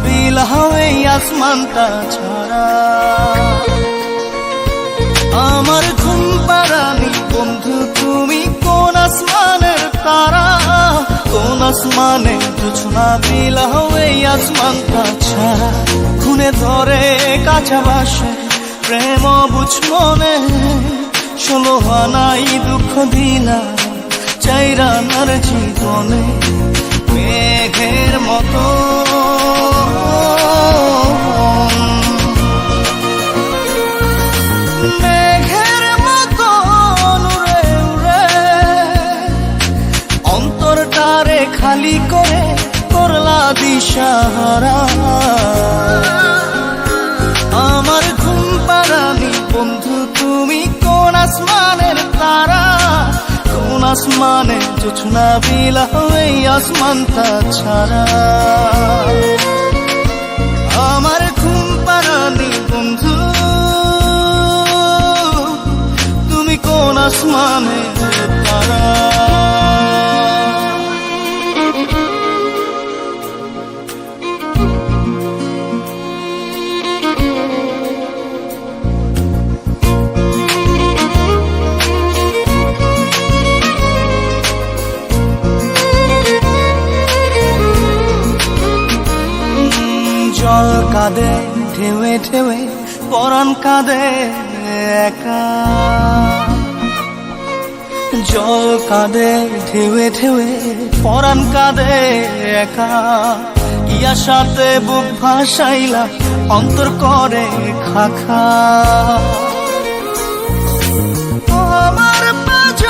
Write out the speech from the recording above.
বিলাও এই আসমানটা ছাড়া। আমার ঘুম পাড়ানি বন্ধু তুমি কোন আসমানের তারা, কোন আসমানে জোছনা বিলাও এই আসমানটা ছাড়া। খুনে ধরে কাঁচা বাসে প্রেম বুঝ মনে, 16 আনাই দুঃখ দিলা চাইরানার জীবনে। মেঘের মতো মেঘের মতো উড়ে উড়ে অন্তরটারে খালি করে করলা দিশাহারা। আমার ঘুম পাড়ানি বন্ধু তুমি কোন আসমানের তারা, কোন আসমানে জোছনা বিলাও এই আসমানটা ছাড়া। আমার ঘুম পাড়ানি বন্ধু তুমি কোন আসমানের তারা। জল কাঁদে ঢেউে ঢেউে পরাণ কাঁদে একা, জল কাঁদে ঢেউে ঢেউে পরাণ কাঁদে একা। ইয়া সাথে বুক ভাসাইলা অন্তর করে খাখা।